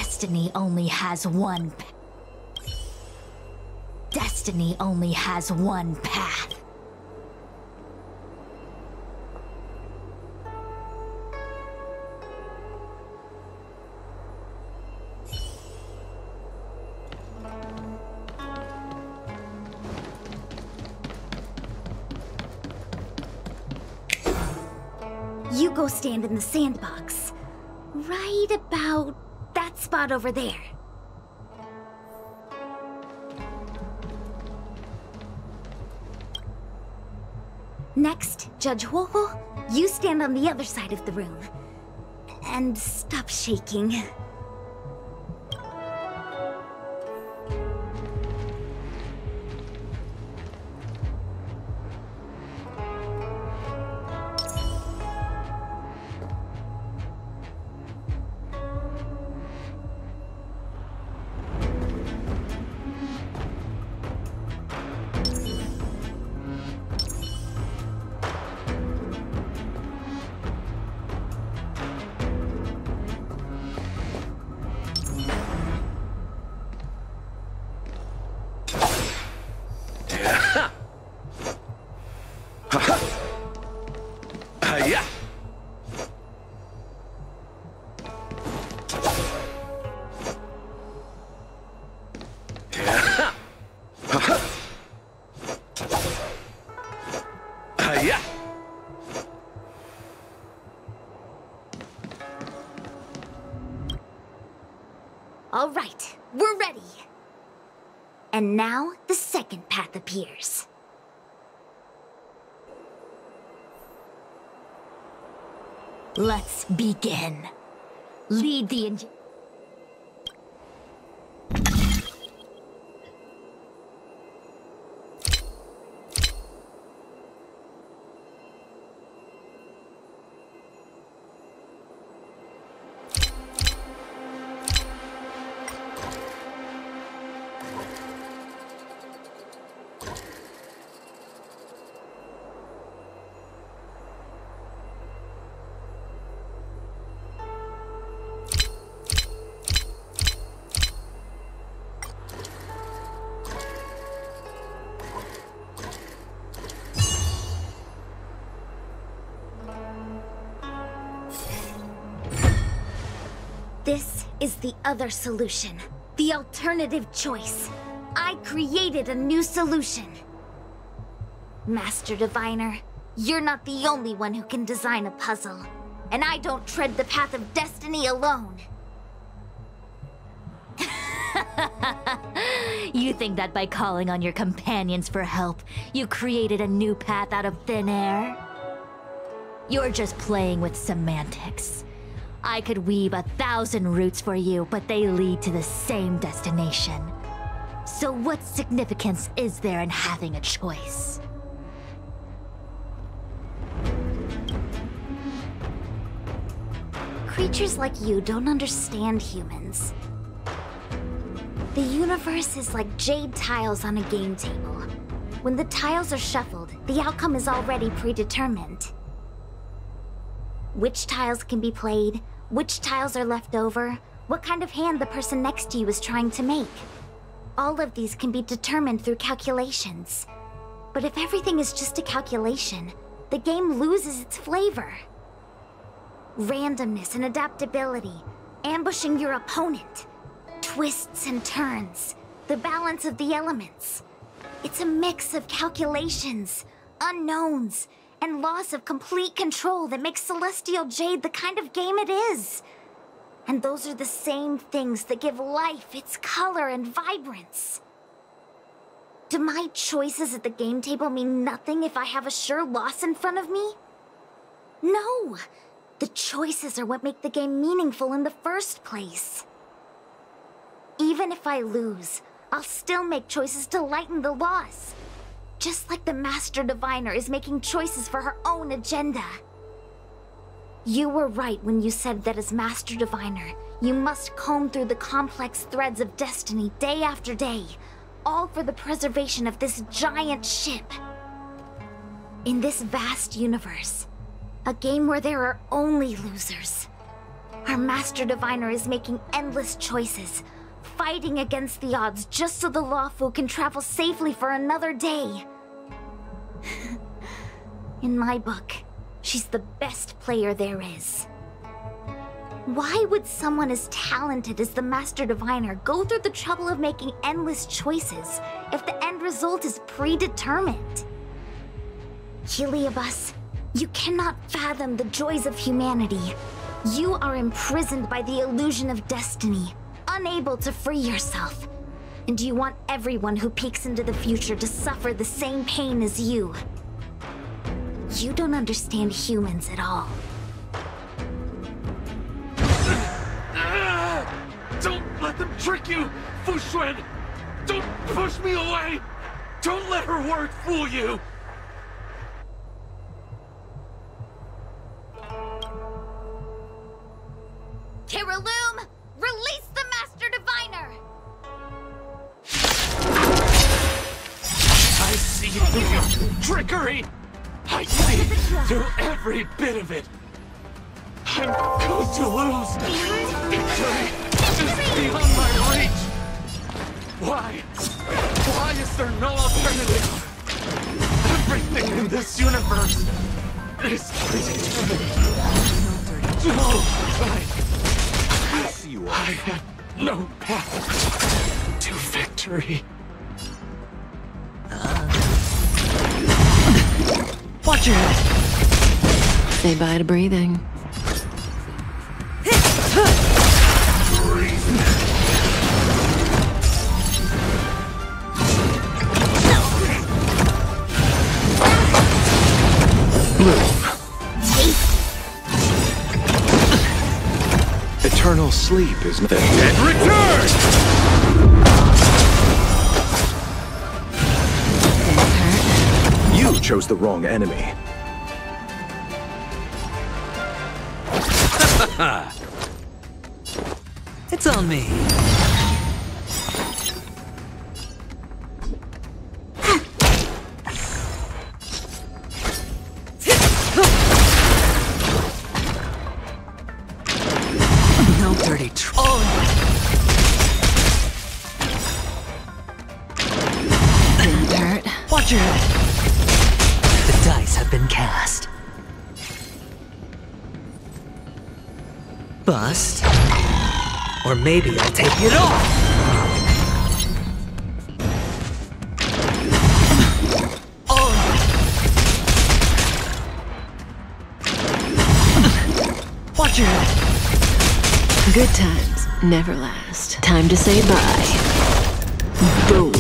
Destiny only has one Destiny only has one path. You go stand in the sandbox. Right about that spot over there. Next, Judge Huohuo, you stand on the other side of the room. And stop shaking. All right, we're ready. And now the second path appears. Let's begin. Lead the This is the other solution. The alternative choice. I created a new solution. Master Diviner, you're not the only one who can design a puzzle. And I don't tread the path of destiny alone. You think that by calling on your companions for help, you created a new path out of thin air? You're just playing with semantics. I could weave 1,000 routes for you, but they lead to the same destination. So what significance is there in having a choice? Creatures like you don't understand humans. The universe is like jade tiles on a game table. When the tiles are shuffled, the outcome is already predetermined. Which tiles can be played, which tiles are left over, what kind of hand the person next to you is trying to make. All of these can be determined through calculations. But if everything is just a calculation, the game loses its flavor. Randomness and adaptability, ambushing your opponent, twists and turns, the balance of the elements. It's a mix of calculations, unknowns, and loss of complete control that makes Celestial Jade the kind of game it is. And those are the same things that give life its color and vibrance. Do my choices at the game table mean nothing if I have a sure loss in front of me? No! The choices are what make the game meaningful in the first place. Even if I lose, I'll still make choices to lighten the loss. Just like the Master Diviner is making choices for her own agenda. You were right when you said that as Master Diviner, you must comb through the complex threads of destiny day after day, all for the preservation of this giant ship. In this vast universe, a game where there are only losers, our Master Diviner is making endless choices, fighting against the odds just so the Lawfu can travel safely for another day. In my book, she's the best player there is. Why would someone as talented as the Master Diviner go through the trouble of making endless choices if the end result is predetermined? Heliobus, you cannot fathom the joys of humanity. You are imprisoned by the illusion of destiny, unable to free yourself. And you want everyone who peeks into the future to suffer the same pain as you. You don't understand humans at all. Don't let them trick you, Foxian! Don't push me away! Don't let her word fool you! Kiriloom, release the Master Diviner! I see through your trickery! I see through every bit of it! I'm going to lose! Victory is beyond my reach! Why? Why is there no alternative? Everything in this universe is predetermined. No, I see you all. I have no path to victory. Watch your head. Say bye to breathing. Eternal sleep is the dead return! You chose the wrong enemy. It's on me. No dirty troll. Didn't hurt. Watch your head. The dice have been cast. Bust. Or maybe I'll take it off! Oh! Watch your head! Good times never last. Time to say bye. Boom.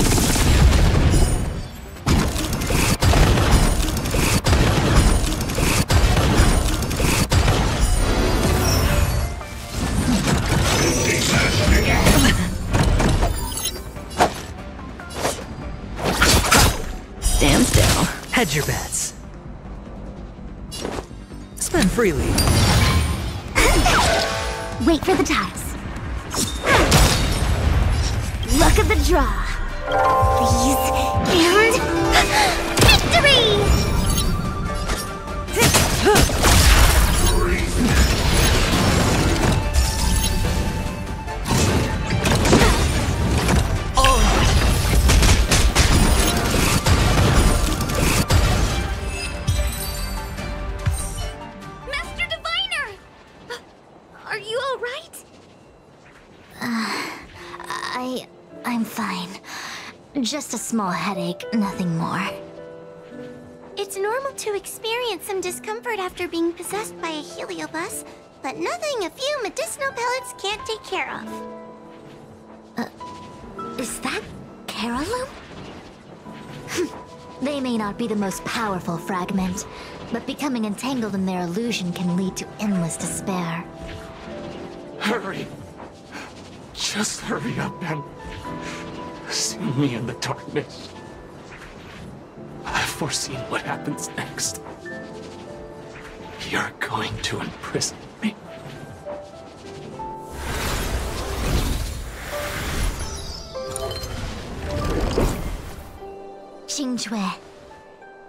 Stand still. Hedge your bets. Spend freely. Wait for the dice. Look at the draw. Please, and victory! Are you all right? I'm fine. Just a small headache, nothing more. It's normal to experience some discomfort after being possessed by a heliobus, but nothing a few medicinal pellets can't take care of. Is that Kiriloom? They may not be the most powerful fragment, but becoming entangled in their illusion can lead to endless despair. Hurry! Just hurry up and see me in the darkness. I've foreseen what happens next. You're going to imprison me. Xingque,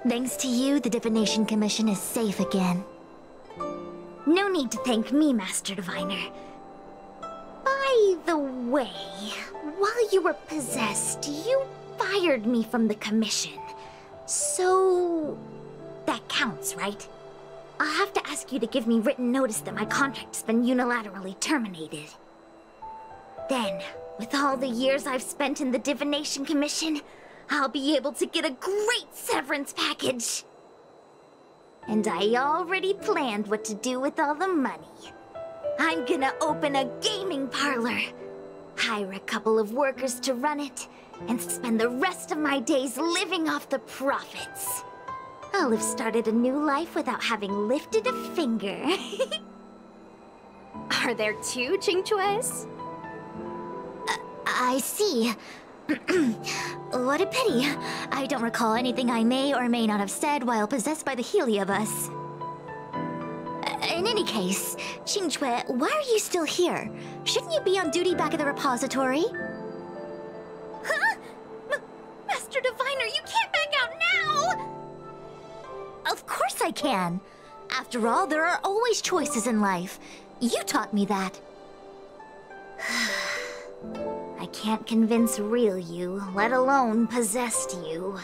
thanks to you, the Divination Commission is safe again. No need to thank me, Master Diviner. the way, while you were possessed, you fired me from the commission. So... that counts, right? I'll have to ask you to give me written notice that my contract's been unilaterally terminated. Then, with all the years I've spent in the Divination Commission, I'll be able to get a great severance package. And I already planned what to do with all the money. I'm gonna open a gaming parlor, hire a couple of workers to run it, and spend the rest of my days living off the profits. I'll have started a new life without having lifted a finger. Are there two Qingques? I see. What a pity. I don't recall anything I may or may not have said while possessed by the Heliobus. In any case, Qingque, why are you still here? Shouldn't you be on duty back at the repository? Huh? Master Diviner, you can't back out now! Of course I can. After all, there are always choices in life. You taught me that. I can't convince real you, let alone possessed you.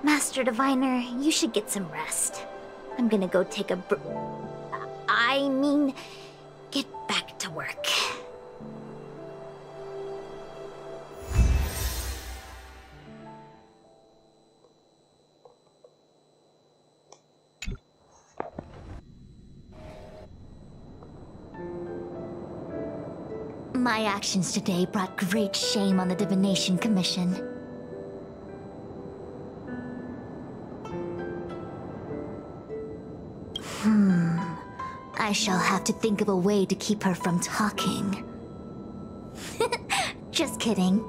Master Diviner, you should get some rest. I'm gonna go take a get back to work. My actions today brought great shame on the Divination Commission. I shall have to think of a way to keep her from talking. Just kidding.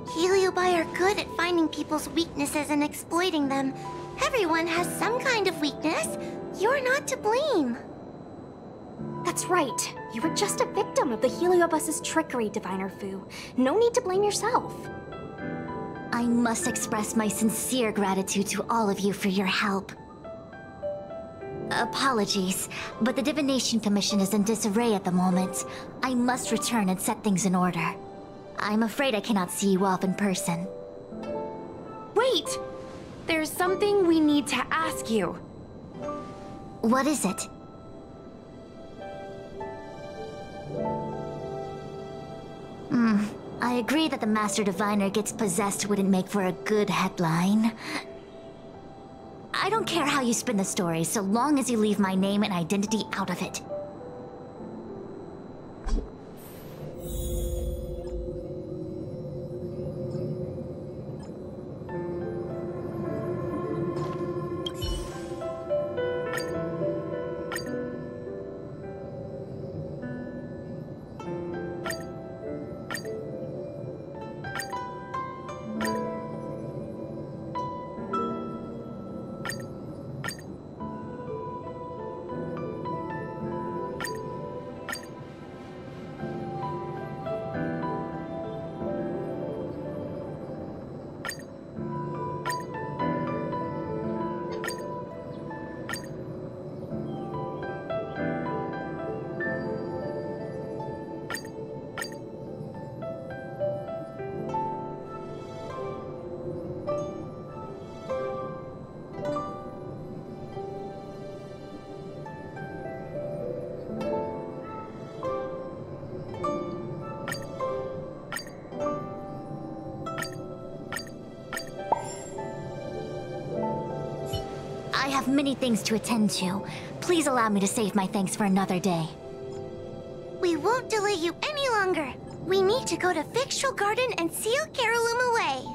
Heliobi are good at finding people's weaknesses and exploiting them. Everyone has some kind of weakness. You're not to blame. That's right. You were just a victim of the Heliobus's trickery, Diviner Fu. No need to blame yourself. I must express my sincere gratitude to all of you for your help. Apologies, but the Divination Commission is in disarray at the moment. I must return and set things in order. I'm afraid I cannot see you off in person. Wait! There's something we need to ask you. What is it? I agree that the Master Diviner gets possessed wouldn't make for a good headline. I don't care how you spin the story, so long as you leave my name and identity out of it. I have many things to attend to. Please allow me to save my thanks for another day. We won't delay you any longer. We need to go to Victual Garden and seal Carolum away.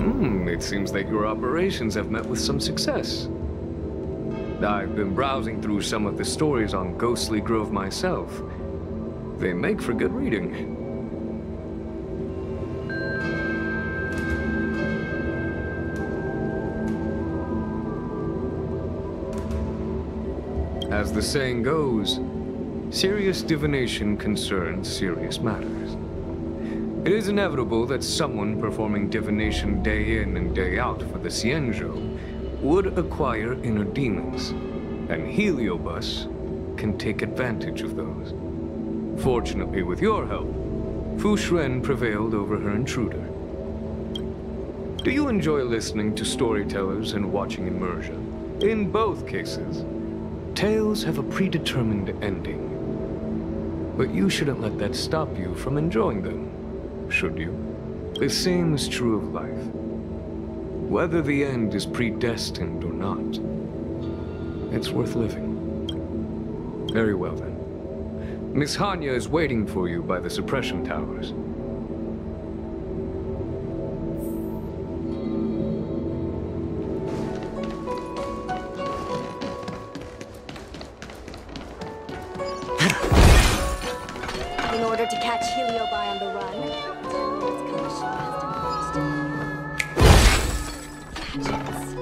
It seems that your operations have met with some success. I've been browsing through some of the stories on Ghostly Grove myself. They make for good reading. As the saying goes, serious divination concerns serious matters. It is inevitable that someone performing divination day in and day out for the Xianzhou would acquire inner demons, and Heliobus can take advantage of those. Fortunately, with your help, Fu Shren prevailed over her intruder. Do you enjoy listening to storytellers and watching immersion? In both cases, tales have a predetermined ending. But you shouldn't let that stop you from enjoying them, should you? The same is true of life. Whether the end is predestined or not, it's worth living. Very well then. Miss Hanya is waiting for you by the suppression towers. In order to catch Heliobi on the run, its commission has to be gadgets.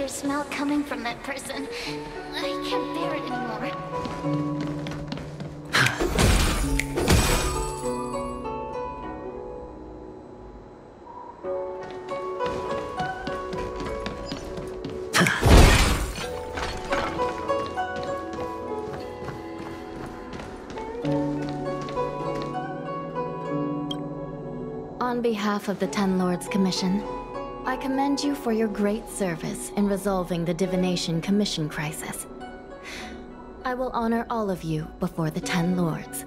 bitter smell coming from that person. I can't bear it anymore. On behalf of the Ten Lords Commission, I commend you for your great service in resolving the Divination Commission crisis. I will honor all of you before the Ten Lords.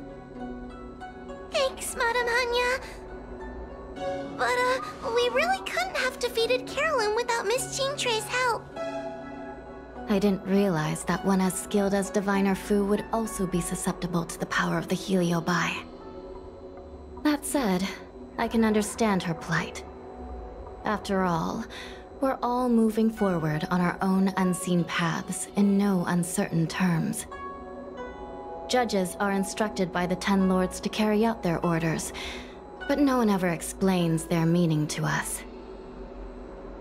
Thanks, Madame Hanya. But, we really couldn't have defeated Carolyn without Miss Jean-Trey's help. I didn't realize that one as skilled as Diviner Fu would also be susceptible to the power of the Heliobi. That said, I can understand her plight. After all, we're all moving forward on our own unseen paths in no uncertain terms. Judges are instructed by the Ten Lords to carry out their orders, but no one ever explains their meaning to us.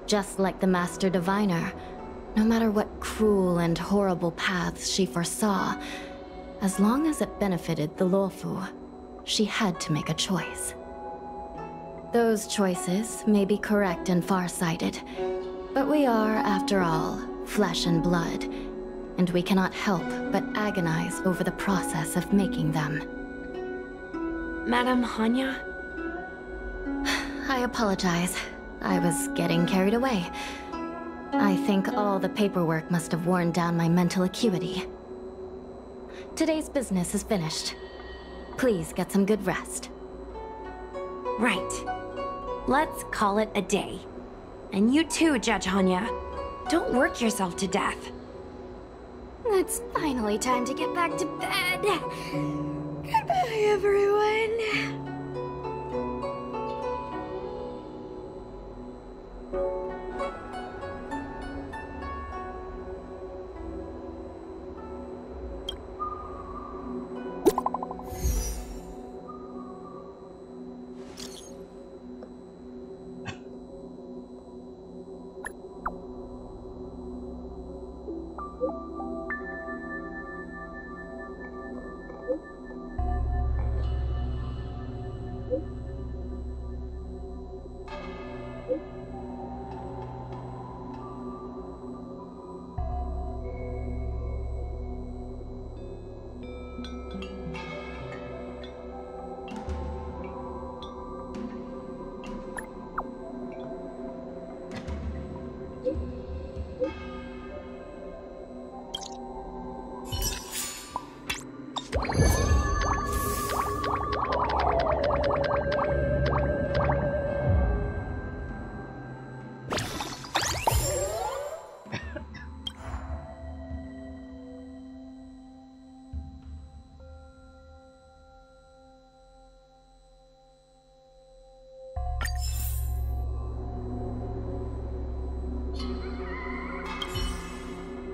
Just like the Master Diviner, no matter what cruel and horrible paths she foresaw, as long as it benefited the Luofu, she had to make a choice. Those choices may be correct and far-sighted, but we are, after all, flesh and blood, and we cannot help but agonize over the process of making them. Madame Hanya? I apologize. I was getting carried away. I think all the paperwork must have worn down my mental acuity. Today's business is finished. Please get some good rest. Right. Let's call it a day. And you too, Judge Hanya. Don't work yourself to death. It's finally time to get back to bed. Goodbye, everyone.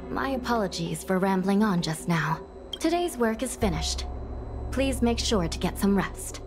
My apologies for rambling on just now. Today's work is finished. Please make sure to get some rest.